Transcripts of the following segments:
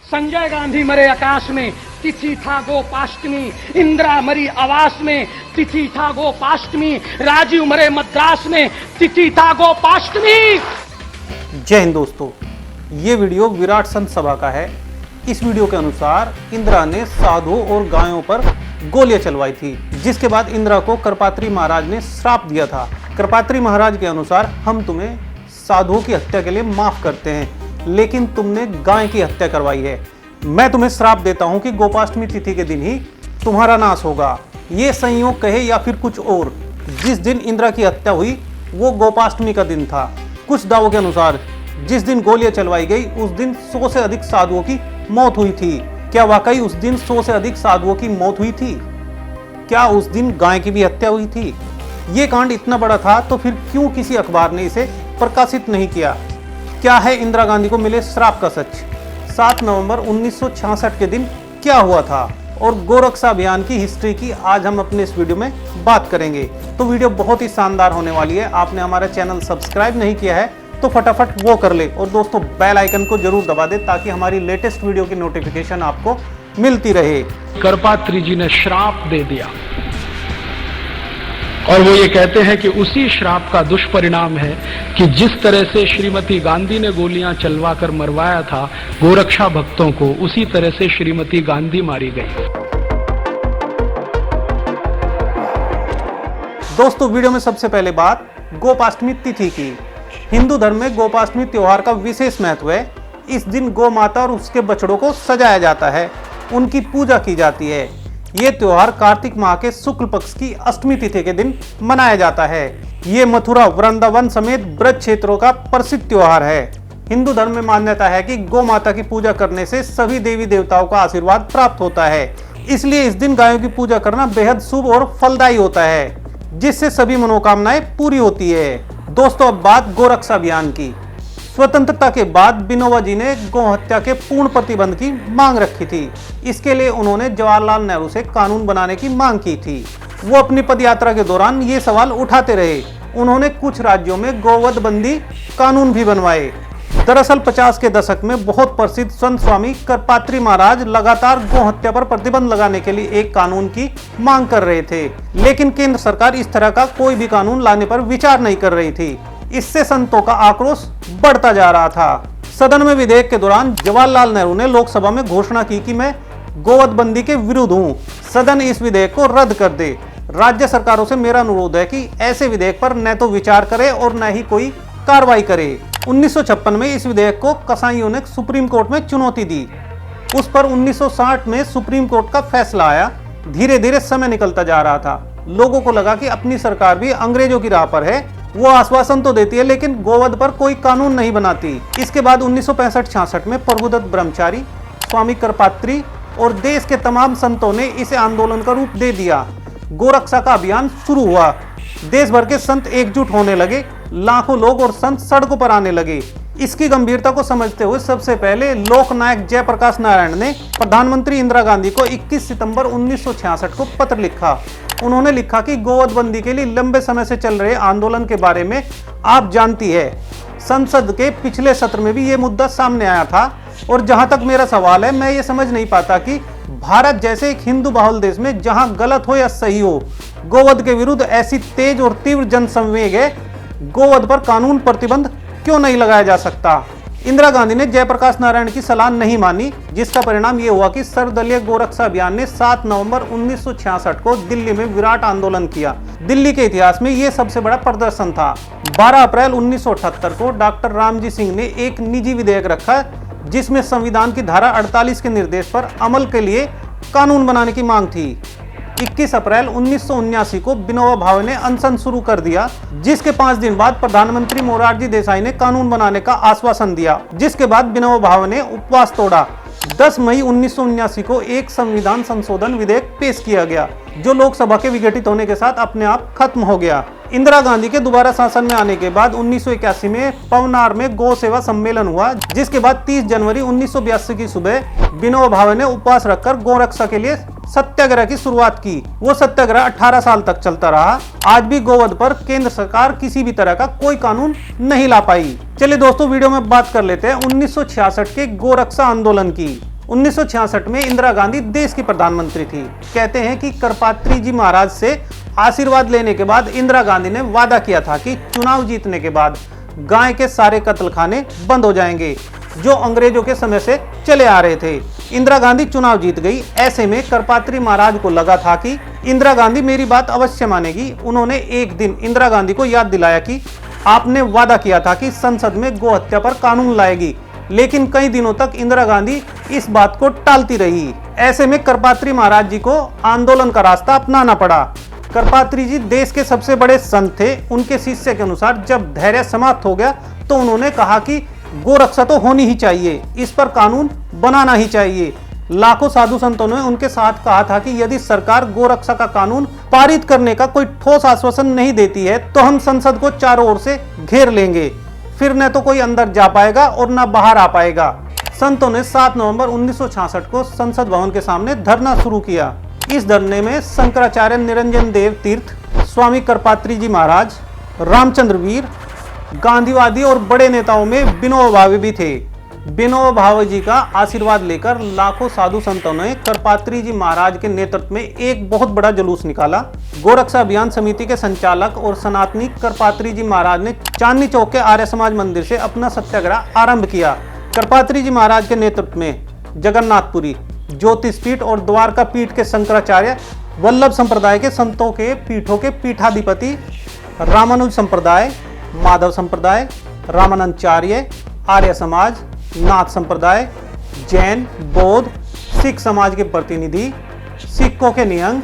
संजय गांधी मरे आकाश में, तिथि था गोपाष्टमी। इंदिरा मरी आवास में, तिथि था गोपाष्टमी। राजीव मरे मद्रास में, तिथि था गोपाष्टमी। जय हिंद दोस्तों, ये वीडियो विराट संत सभा का है। इस वीडियो के अनुसार इंदिरा ने साधुओं और गायों पर गोलियां चलवाई थी, जिसके बाद इंदिरा को करपात्री महाराज ने श्राप दिया था। करपात्री महाराज के अनुसार, हम तुम्हें साधुओं की हत्या के लिए माफ करते हैं, लेकिन तुमने गाय की हत्या करवाई है। मैं तुम्हें श्राप देता हूं कि गोपाष्टमी तिथि के दिन ही तुम्हारा नाश होगा। ये संयोग कहे या फिर कुछ और, जिस दिन इंदिरा की हत्या हुई वो गोपाष्टमी का दिन था। कुछ दावों के अनुसार जिस दिन गोलियां चलवाई गई उस दिन 100 से अधिक साधुओं की मौत हुई थी। क्या वाकई उस दिन 100 से अधिक साधुओं की मौत हुई थी? क्या उस दिन गाय की भी हत्या हुई थी? ये कांड इतना बड़ा था तो फिर क्यों किसी अखबार ने इसे प्रकाशित नहीं किया? क्या है इंदिरा गांधी को मिले श्राप का सच? 7 नवंबर 1966 के दिन क्या हुआ था और गोरक्षा अभियान की हिस्ट्री की आज हम अपने इस वीडियो में बात करेंगे। तो वीडियो बहुत ही शानदार होने वाली है। आपने हमारा चैनल सब्सक्राइब नहीं किया है तो फटाफट वो कर ले, और दोस्तों बेल आइकन को जरूर दबा दे ताकि हमारी लेटेस्ट वीडियो की नोटिफिकेशन आपको मिलती रहे। करपात्री जी ने श्राप दे दिया और वो ये कहते हैं कि उसी श्राप का दुष्परिणाम है कि जिस तरह से श्रीमती गांधी ने गोलियां चलवाकर मरवाया था गोरक्षा भक्तों को, उसी तरह से श्रीमती गांधी मारी गई। दोस्तों वीडियो में सबसे पहले बात गोपाष्टमी तिथि की। हिंदू धर्म में गोपाष्टमी त्योहार का विशेष महत्व है। इस दिन गौ माता और उसके बछड़ों को सजाया जाता है, उनकी पूजा की जाती है। ये त्योहार कार्तिक माह के शुक्ल पक्ष की अष्टमी तिथि के दिन मनाया जाता है। ये मथुरा, वृंदावन समेत ब्रज क्षेत्रों का प्रसिद्ध त्योहार है। हिंदू धर्म में मान्यता है कि गौ माता की पूजा करने से सभी देवी देवताओं का आशीर्वाद प्राप्त होता है, इसलिए इस दिन गायों की पूजा करना बेहद शुभ और फलदायी होता है, जिससे सभी मनोकामनाएं पूरी होती है। दोस्तों अब बात गोरक्षा अभियान की। स्वतंत्रता के बाद विनोबा जी ने गौ हत्या के पूर्ण प्रतिबंध की मांग रखी थी। इसके लिए उन्होंने जवाहरलाल नेहरू से कानून बनाने की मांग की थी। वो अपनी पदयात्रा के दौरान ये सवाल उठाते रहे। उन्होंने कुछ राज्यों में गोवध बंदी कानून भी बनवाए। दरअसल 50 के दशक में बहुत प्रसिद्ध संत स्वामी करपात्री महाराज लगातार गौ हत्या पर प्रतिबंध लगाने के लिए एक कानून की मांग कर रहे थे, लेकिन केंद्र सरकार इस तरह का कोई भी कानून लाने पर विचार नहीं कर रही थी। इससे संतों का आक्रोश बढ़ता जा रहा था। सदन में विधेयक के दौरान जवाहरलाल नेहरू ने लोकसभा में घोषणा की कि मैं गोवध बंदी के विरुद्ध हूँ, सदन इस विधेयक को रद्द कर दे। राज्य सरकारों से मेरा अनुरोध है कि ऐसे विधेयक पर न तो विचार करे और न ही कोई कार्रवाई करे। 1956 में इस विधेयक को कसाईयों ने सुप्रीम कोर्ट में चुनौती दी। उस पर 1960 में सुप्रीम कोर्ट का फैसला आया। धीरे धीरे समय निकलता जा रहा था। लोगों को लगा कि अपनी सरकार भी अंग्रेजों की राह पर है। वो आश्वासन तो देती है लेकिन गोवध पर कोई कानून नहीं बनाती। इसके बाद 1965-66 में प्रभुदत्त ब्रह्मचारी, स्वामी करपात्री और देश के तमाम संतों ने इसे आंदोलन का रूप दे दिया। गोरक्षा का अभियान शुरू हुआ। देश भर के संत एकजुट होने लगे। लाखों लोग और संत सड़कों पर आने लगे। इसकी गंभीरता को समझते हुए सबसे पहले लोकनायक जयप्रकाश नारायण ने प्रधानमंत्री इंदिरा गांधी को 21 सितंबर 1966 को पत्र लिखा। उन्होंने लिखा कि गोवध बंदी के लिए लंबे समय से चल रहे आंदोलन के बारे में आप जानती है। संसद के पिछले सत्र में भी ये मुद्दा सामने आया था, और जहां तक मेरा सवाल है, मैं ये समझ नहीं पाता कि भारत जैसे एक हिंदू बहुल देश में जहां गलत हो या सही हो, गोवध के विरुद्ध ऐसी तेज और तीव्र जनसंवेग है, गोवध पर कानून प्रतिबंध क्यों नहीं लगाया जा सकता? इंदिरा गांधी ने जयप्रकाश नारायण की सलाह नहीं मानी, जिसका परिणाम ये हुआ कि सर्वदलीय गोरक्षा अभियान ने 7 नवंबर 1966 को दिल्ली में विराट आंदोलन किया। दिल्ली के इतिहास में ये सबसे बड़ा प्रदर्शन था। 12 अप्रैल 1978 को डॉक्टर रामजी सिंह ने एक निजी विधेयक रखा, जिसमें संविधान की धारा 48 के निर्देश पर अमल के लिए कानून बनाने की मांग थी। 21 अप्रैल 1979 को विनोबा भावे ने अनशन शुरू कर दिया, जिसके 5 दिन बाद प्रधानमंत्री मोरारजी देसाई ने कानून बनाने का आश्वासन दिया, जिसके बाद विनोबा भावे ने उपवास तोड़ा। 10 मई 1979 को एक संविधान संशोधन विधेयक पेश किया गया, जो लोकसभा के विघटित होने के साथ अपने आप खत्म हो गया। इंदिरा गांधी के दोबारा शासन में आने के बाद 1981 में पवनार में गौ सेवा सम्मेलन हुआ, जिसके बाद 30 जनवरी 1982 की सुबह विनोबा भावे ने उपवास रखकर गोरक्षा के लिए सत्याग्रह की शुरुआत की। वो सत्याग्रह 18 साल तक चलता रहा। आज भी गोवध पर केंद्र सरकार किसी भी तरह का कोई कानून नहीं ला पाई। चलिए दोस्तों, वीडियो में बात कर लेते हैं 1966 के गोरक्षा आंदोलन की। 1966 में इंदिरा गांधी देश की प्रधानमंत्री थी। कहते हैं कि करपात्री जी महाराज से आशीर्वाद लेने के बाद इंदिरा गांधी ने वादा किया था कि चुनाव जीतने के बाद गाय के सारे कत्लखाने बंद हो जाएंगे जो अंग्रेजों के समय से चले आ रहे थे। इंदिरा गांधी चुनाव जीत गई। ऐसे में करपात्री महाराज को लगा था कि इंदिरा गांधी मेरी बात अवश्य मानेगी। उन्होंने एक दिन इंदिरा गांधी को याद दिलाया कि आपने वादा किया था कि संसद में गौ हत्या पर कानून लाएगी, लेकिन कई दिनों तक इंदिरा गांधी इस बात को टालती रही। ऐसे में करपात्री महाराज जी को आंदोलन का रास्ता अपनाना पड़ा। करपात्री जी देश के सबसे बड़े संत थे। उनके शिष्य के अनुसार जब धैर्य समाप्त हो गया तो उन्होंने कहा कि गोरक्षा तो होनी ही चाहिए, इस पर कानून बनाना ही चाहिए। लाखों साधु संतों ने उनके साथ कहा था कि यदि सरकार गोरक्षा का कानून पारित करने का कोई ठोस आश्वासन नहीं देती है तो हम संसद को चारों ओर से घेर लेंगे, फिर न तो कोई अंदर जा पाएगा और न बाहर आ पाएगा। संतों ने 7 नवंबर 1966 को संसद भवन के सामने धरना शुरू किया। इस धरने में शंकराचार्य निरंजन देव तीर्थ, स्वामी करपात्री जी महाराज, रामचंद्र वीर, गांधीवादी और बड़े नेताओं में विनोबा भावे भी थे। विनोबा भावे जी का आशीर्वाद लेकर लाखों साधु संतों ने करपात्री जी महाराज के नेतृत्व में एक बहुत बड़ा जुलूस निकाला। गोरक्षा अभियान समिति के संचालक और सनातनी करपात्री जी महाराज ने चांदनी चौक के आर्य समाज मंदिर से अपना सत्याग्रह आरंभ किया। करपात्री जी महाराज के नेतृत्व में जगन्नाथपुरी, ज्योतिषपीठ और द्वारका पीठ के शंकराचार्य, वल्लभ संप्रदाय के संतों के पीठों के पीठाधिपति, रामानुज संप्रदाय, माधव संप्रदाय, रामानंदाचार्य, आर्य समाज, नाथ संप्रदाय, जैन, बौद्ध, सिख समाज के प्रतिनिधि, सिखों के निहंग,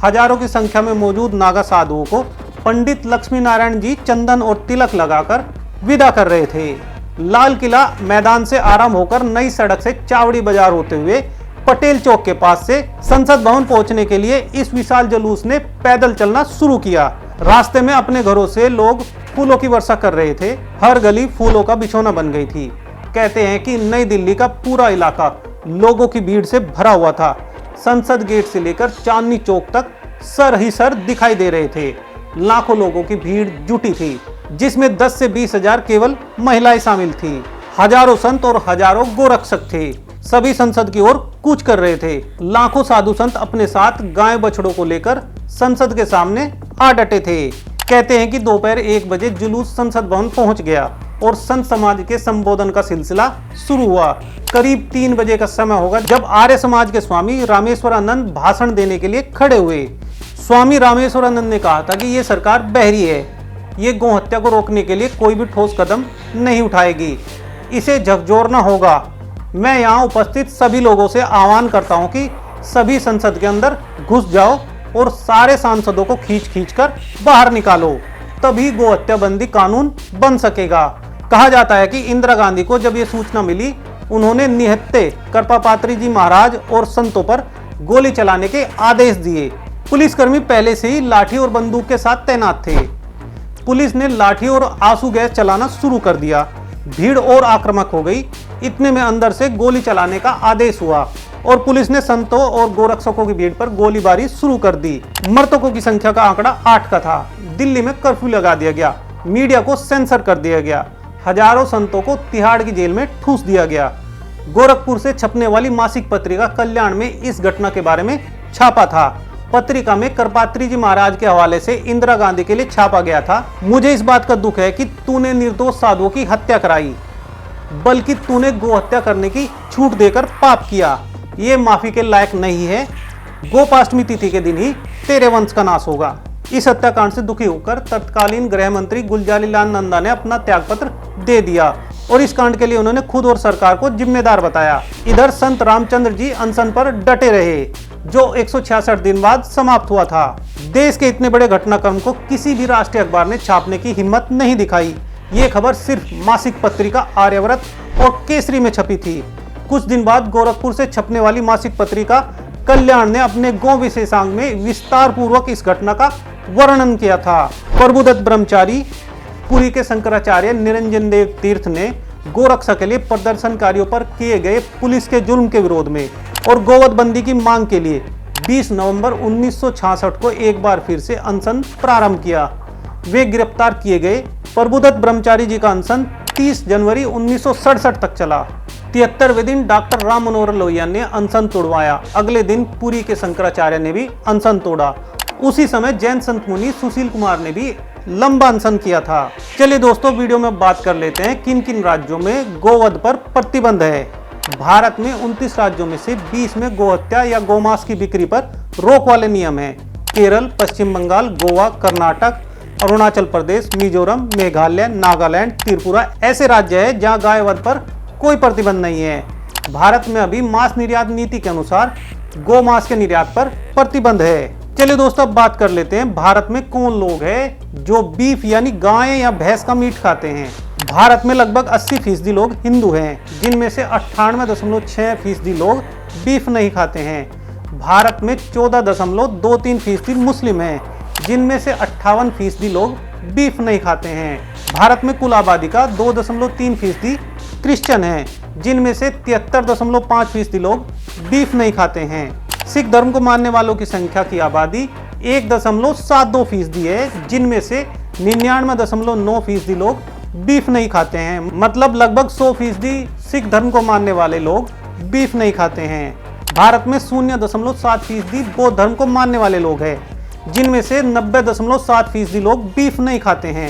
हजारों की संख्या में मौजूद नागा साधुओं को पंडित लक्ष्मी नारायण जी चंदन और तिलक लगाकर विदा कर रहे थे। लाल किला मैदान से आरंभ होकर नई सड़क से चावड़ी बाजार होते हुए पटेल चौक के पास से संसद भवन पहुंचने के लिए इस विशाल जुलूस ने पैदल चलना शुरू किया। रास्ते में अपने घरों से लोग फूलों की वर्षा कर रहे थे। हर गली फूलों का बिछौना बन गई थी। कहते हैं कि नई दिल्ली का पूरा इलाका लोगों की भीड़ से भरा हुआ था। संसद गेट से लेकर चांदनी चौक तक सर ही सर दिखाई दे रहे थे। लाखों लोगों की भीड़ जुटी थी, जिसमें 10 से 20 हजार केवल महिलाएं शामिल थी। हजारों संत और हजारों गोरक्षक थे। सभी संसद की ओर कूच कर रहे थे। लाखों साधु संत अपने साथ गाय बछड़ों को लेकर संसद के सामने आ डटे थे। कहते हैं कि दोपहर 1 बजे जुलूस संसद भवन पहुंच गया और संत समाज के संबोधन का सिलसिला शुरू हुआ। करीब 3 बजे का समय होगा जब आर्य समाज के स्वामी रामेश्वरानंद भाषण देने के लिए खड़े हुए। स्वामी रामेश्वरानंद ने कहा था कि ये सरकार बहरी है, ये गौ हत्या को रोकने के लिए कोई भी ठोस कदम नहीं उठाएगी, इसे झकझोरना होगा। मैं यहाँ उपस्थित सभी लोगों से आह्वान करता हूँ कि सभी संसद के अंदर घुस जाओ और सारे सांसदों को खींच कर बाहर निकालो, तभी गौ हत्या बंदी कानून बन सकेगा। कहा जाता है कि इंदिरा गांधी को जब ये सूचना मिली, उन्होंने निहत्थे करपात्री जी महाराज और संतों पर गोली चलाने के आदेश दिए। पुलिसकर्मी पहले से ही लाठी और बंदूक के साथ तैनात थे। पुलिस ने लाठी और आंसू गैस चलाना शुरू कर दिया। भीड़ और आक्रामक हो गई। इतने में अंदर से गोली चलाने का आदेश हुआ और पुलिस ने संतों और गोरक्षकों की भीड़ पर गोलीबारी शुरू कर दी। मृतकों की संख्या का आंकड़ा 8 का था। दिल्ली में कर्फ्यू लगा दिया गया। मीडिया को सेंसर कर दिया गया। हजारों संतों को तिहाड़ की जेल में ठूस दिया गया। गोरखपुर से छपने वाली मासिक पत्रिका कल्याण में इस घटना के बारे में छापा था। पत्रिका में करपात्री जी महाराज के हवाले से इंदिरा गांधी के लिए छापा गया था। मुझे इस बात का दुख है कि तूने निर्दोष साधुओं की हत्या कराई, बल्कि तूने गो हत्या करने की छूट देकर पाप किया। ये माफी के लायक नहीं है। गोपाष्टमी तिथि के दिन ही तेरे वंश का नाश होगा। इस हत्याकांड से दुखी होकर तत्कालीन गृह मंत्री गुलजारी लाल नंदा ने अपना त्यागपत्र दे दिया और इस कांड के लिए उन्होंने खुद और सरकार को जिम्मेदार बताया। इधर संत रामचंद्र जी अनशन पर डटे रहे, जो 166 दिन बाद समाप्त हुआ था। देश के इतने बड़े घटनाक्रम को किसी भी राष्ट्रीय अखबार ने छापने की हिम्मत नहीं दिखाई। ये खबर सिर्फ मासिक पत्रिका आर्यव्रत और केसरी में छपी थी। कुछ दिन बाद गोरखपुर से छपने वाली मासिक पत्रिका कल्याण ने अपने गौ विशेषांक में विस्तार पूर्वक इस घटना का वर्णन किया था। प्रभुदत्त ब्रह्मचारी, पुरी के शंकराचार्य निरंजन देव तीर्थ ने गोरक्षा के लिए प्रदर्शनकारियों पर किए गए पुलिस के जुल्म के विरोध में और गोवध बंदी की मांग के लिए 20 नवंबर 1966 को एक बार फिर से अनशन प्रारंभ किया। वे गिरफ्तार किए गए। प्रभुदत्त ब्रह्मचारी जी का अनशन 30 जनवरी 1967 तक चला। 73वें दिन डॉक्टर राम मनोहर लोहिया ने अनशन तोड़वाया। अगले दिन पुरी के शंकराचार्य ने भी अनशन तोड़ा। उसी समय जैन संत मुनि सुशील कुमार ने भी लंबा अनशन किया था। चलिए दोस्तों, वीडियो में बात कर लेते हैं किन किन राज्यों में गोवध पर प्रतिबंध है। भारत में 29 राज्यों में से 20 में गोहत्या या गोमांस की बिक्री पर रोक वाले नियम हैं। केरल, पश्चिम बंगाल, गोवा, कर्नाटक, अरुणाचल प्रदेश, मिजोरम, मेघालय, नागालैंड, त्रिपुरा ऐसे राज्य हैं जहां गाय वध पर कोई प्रतिबंध नहीं है। भारत में अभी मांस निर्यात नीति के अनुसार गोमांस के निर्यात पर प्रतिबंध है। चलिए दोस्तों, अब बात कर लेते हैं भारत में कौन लोग हैं जो बीफ यानी गाय या भैंस का मीट खाते हैं। भारत में लगभग 80% लोग हिंदू हैं, जिनमें से 98.6% लोग बीफ नहीं खाते हैं। भारत में 14.23% मुस्लिम हैं, जिनमें से 58% लोग बीफ नहीं खाते हैं। भारत में कुल आबादी का 2.3% क्रिश्चियन हैं, जिनमें से 73.5% लोग बीफ नहीं खाते हैं। सिख धर्म को मानने वालों की संख्या की आबादी 1.72% है, जिनमें से 99.9% लोग बीफ नहीं खाते हैं। मतलब लगभग 100% सिख धर्म को मानने वाले लोग बीफ नहीं खाते हैं। भारत में 0.7% बौद्ध धर्म को मानने वाले लोग हैं, जिनमें से 90.7% लोग बीफ नहीं खाते हैं।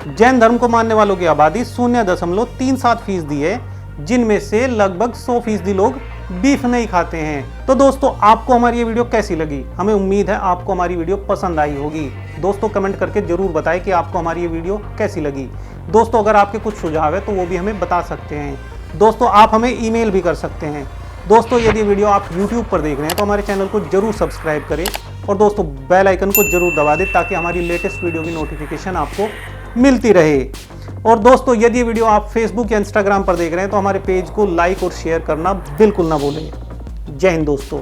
जैन धर्म को मानने वालों की आबादी 0.37% है, जिनमें से लगभग 100% लोग बीफ नहीं खाते हैं। तो दोस्तों, आपको हमारी ये वीडियो कैसी लगी? हमें उम्मीद है आपको हमारी वीडियो पसंद आई होगी। दोस्तों, कमेंट करके जरूर बताएं कि आपको हमारी ये वीडियो कैसी लगी। दोस्तों, अगर आपके कुछ सुझाव है तो वो भी हमें बता सकते हैं। दोस्तों, आप हमें ईमेल भी कर सकते हैं। दोस्तों, यदि वीडियो आप YouTube पर देख रहे हैं तो हमारे चैनल को जरूर सब्सक्राइब करें और दोस्तों बेल आइकन को जरूर दबा दें, ताकि हमारी लेटेस्ट वीडियो की नोटिफिकेशन आपको मिलती रहे। और दोस्तों, यदि वीडियो आप फेसबुक या इंस्टाग्राम पर देख रहे हैं तो हमारे पेज को लाइक और शेयर करना बिल्कुल ना भूलें। जय हिंद दोस्तों।